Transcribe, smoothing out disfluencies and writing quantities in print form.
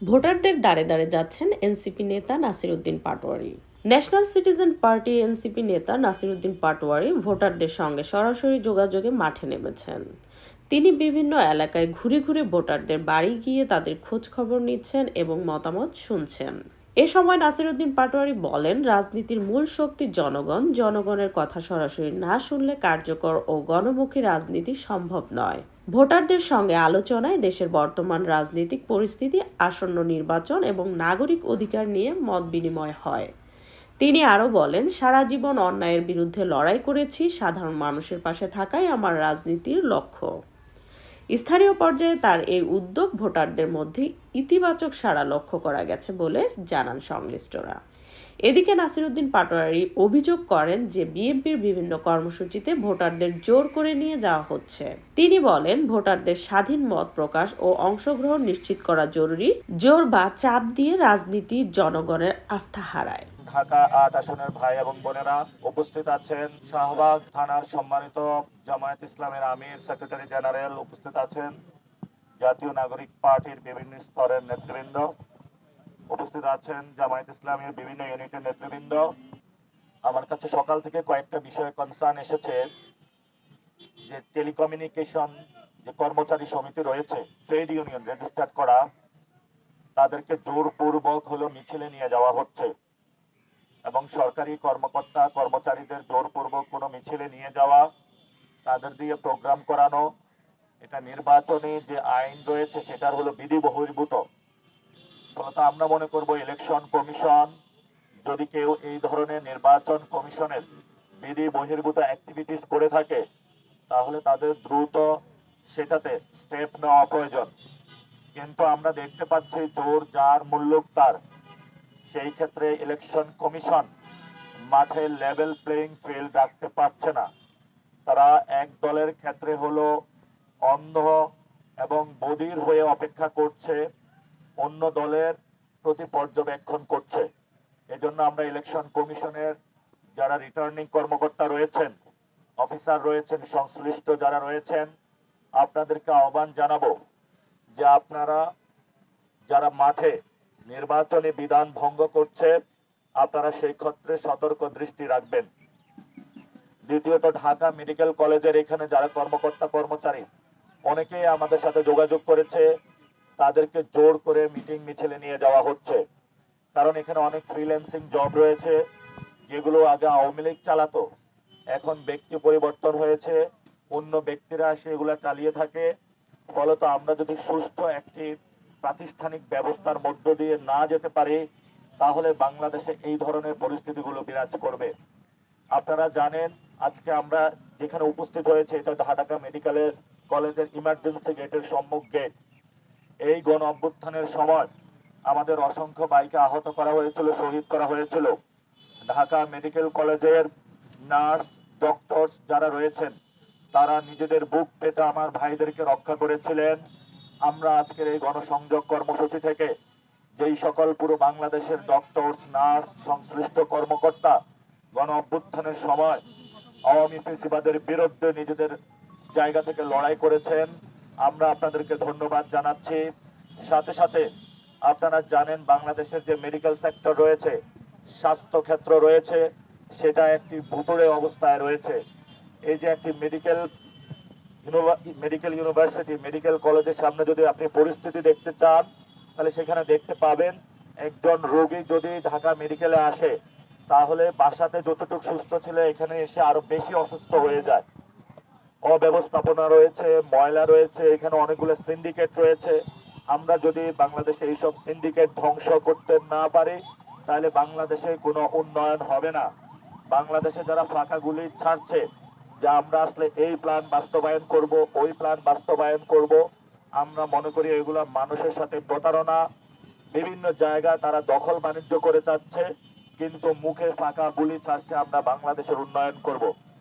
ভোটারদের দ্বারে দ্বারে যাচ্ছেন এনসিপি নেতা Nasir Uddin Patwari. National citizen party NCP নেতা নাসির উদ্দিন পাটোয়ারি ভোটারদের সঙ্গে সরাসরি যোগাযোগে মাঠে নেমেছেন। তিনি বিভিন্ন এলাকায় ঘুরে ঘুরে ভোটারদের বাড়ি গিয়ে তাদের খোঁজ খবর নিচ্ছেন এবং মতামত শুনছেন। এ সময় নাসির উদ্দিন পাটোয়ারি বলেন, রাজনীতির মূল শক্তি জনগণ। জনগণের কথা সরাসরি না শুনলে কার্যকর ও গণমুখী রাজনীতি সম্ভব নয়। ভোটারদের সঙ্গে আলোচনায় দেশের বর্তমান রাজনৈতিক পরিস্থিতি, আসন্ন নির্বাচন এবং নাগরিক অধিকার নিয়ে মত বিনিময় হয়। তিনি আরও বলেন, সারা জীবন অন্যায়ের বিরুদ্ধে লড়াই করেছি। সাধারণ মানুষের পাশে থাকাই আমার রাজনীতির লক্ষ্য। স্থানীয় পর্যায়ে তার এই উদ্যোগ ভোটারদের মধ্যে ইতিবাচক সাড়া লক্ষ্য করা গেছে বলে জানান সংশ্লিষ্টরা। এদিকে নাসির উদ্দিন পাটোয়ারি অভিযোগ করেন যে বিএনপির বিভিন্ন কর্মসূচিতে ভোটারদের জোর করে নিয়ে যাওয়া হচ্ছে। তিনি বলেন, ভোটারদের স্বাধীন মত প্রকাশ ও অংশগ্রহণ নিশ্চিত করা জরুরি। জোর বা চাপ দিয়ে রাজনীতি জনগণের আস্থা হারায়। ঢাকা ৮ আসনের ভাই এবং বোনেরা, উপস্থিত আছেন শাহবাগ থানার সম্মানিত জামায়াত ইসলামের আমির, সেক্রেটারি জেনারেল, উপস্থিত আছেন জাতীয় নাগরিক পার্টির বিভিন্ন স্তরের নেতৃবৃন্দ, উপস্থিত আছেন জামায়াত ইসলামের বিভিন্ন ইউনিটের নেতৃবৃন্দ। আমার কাছে সকাল থেকে কয়েকটা বিষয়ে কনসার্ন এসেছে যে টেলিকমিউনিকেশন যে কর্মচারী সমিতি রয়েছে, ট্রেড ইউনিয়ন রেজিস্টার্ড করা, তাদেরকে জোরপূর্বক হলো মিছিলে নিয়ে যাওয়া হচ্ছে এবং সরকারি কর্মকর্তা কর্মচারীদের জোরপূর্বক কোনো মিছিলে নিয়ে যাওয়া, তাদের দিয়ে প্রোগ্রাম করানো, এটা নির্বাচনে যে আইন রয়েছে সেটার হলো বিধি বহির্ভূত। ফলত আমরা মনে করব ইলেকশন কমিশন যদি কেউ এই ধরনের নির্বাচন কমিশনের বিধি বহির্ভূত অ্যাক্টিভিটিস করে থাকে, তাহলে তাদের দ্রুত সেটাতে স্টেপ নেওয়া প্রয়োজন। কিন্তু আমরা দেখতে পাচ্ছি জোর যার মুল্লুক তার। সেই ক্ষেত্রে ইলেকশন কমিশন মাঠে লেভেল প্লেইং ফিল্ড রাখতে পারছে না। তারা এক দলের ক্ষেত্রে হলো অন্ধ এবং বধির হয়ে অপেক্ষা করছে, অন্য দলের প্রতি পর্যবেক্ষণ করছে। এজন্য আমরা ইলেকশন কমিশনের যারা রিটার্নিং কর্মকর্তা রয়েছেন, অফিসার রয়েছেন, সংশ্লিষ্ট যারা রয়েছেন, আপনাদেরকে আহ্বান জানাবো যে আপনারা যারা মাঠে নির্বাচনী বিধান ভঙ্গ করছে, আপনারা সেই ক্ষেত্রে সতর্ক দৃষ্টি রাখবেন। দ্বিতীয়ত, ঢাকা মেডিকেল কলেজের এখানে যারা কর্মকর্তা কর্মচারী অনেকেই আমাদের সাথে যোগাযোগ করেছে, তাদেরকে জোর করে মিটিং মিছিলে নিয়ে যাওয়া হচ্ছে। কারণ এখানে অনেক ফ্রিল্যান্সিং জব রয়েছে যেগুলো আগে আওয়ামী লীগ চালাতো, এখন ব্যক্তি পরিবর্তন হয়েছে, অন্য ব্যক্তিরা সেগুলা চালিয়ে থাকে। ফলত আমরা যদি সুষ্ঠু একটি প্রাতিষ্ঠানিক ব্যবস্থার মধ্য দিয়ে না যেতে পারি, তাহলে বাংলাদেশে এই ধরনের পরিস্থিতিগুলো বিরাজ করবে। আপনারা জানেন আজকে আমরা যেখানে উপস্থিত হয়েছে এটা ঢাকা মেডিকেলের কলেজের ইমার্জেন্সি গেটের সম্মুখ গেট। এই গণ অভ্যুত্থানের সময় আমাদের অসংখ্য ভাইকে আহত করা হয়েছিল, শহীদ করা হয়েছিল। ঢাকা মেডিকেল কলেজের নার্স ডক্টরস যারা রয়েছেন, তারা নিজেদের বুক পেতে আমার ভাইদেরকে রক্ষা করেছিলেন। আমরা আজকের এই গণসংযোগ কর্মসূচি থেকে যেই সকল পুরো বাংলাদেশের ডক্টরস, নার্স, সংশ্লিষ্ট কর্মকর্তা গণ অভ্যুত্থানের সময় আওয়ামী ফ্যাসিবাদের বিরুদ্ধে নিজেদের জায়গা থেকে লড়াই করেছেন, আমরা আপনাদেরকে ধন্যবাদ জানাচ্ছি। সাথে সাথে আপনারা জানেন বাংলাদেশের যে মেডিকেল সেক্টর রয়েছে, স্বাস্থ্য ক্ষেত্র রয়েছে, সেটা একটি ভুতুড়ে অবস্থায় রয়েছে। এই যে একটি মেডিকেল ইউনিভার্সিটি, মেডিকেল কলেজের সামনে যদি আপনি পরিস্থিতি দেখতে চান, তাহলে সেখানে দেখতে পাবেন একজন রোগী যদি ঢাকা মেডিকেলে আসে, তাহলে বাসাতে যতটুকু সুস্থ ছিল এখানে এসে আরো বেশি অসুস্থ হয়ে যায়। অব্যবস্থাপনা রয়েছে, ময়লা রয়েছে, এখানে অনেকগুলো সিন্ডিকেট রয়েছে। আমরা যদি বাংলাদেশে এইসব সিন্ডিকেট ধ্বংস করতে না পারি, তাহলে বাংলাদেশে কোনো উন্নয়ন হবে না। বাংলাদেশে যারা ফাঁকা গুলি ছাড়ছে যে আমরা আসলে এই প্ল্যান বাস্তবায়ন করব, ওই প্ল্যান বাস্তবায়ন করব, আমরা মনে করি এগুলো মানুষের সাথে প্রতারণা। বিভিন্ন জায়গায় তারা দখল বাণিজ্য করে যাচ্ছে, কিন্তু মুখে ফাঁকা গুলি ছাড়ছে আমরা বাংলাদেশের উন্নয়ন করব।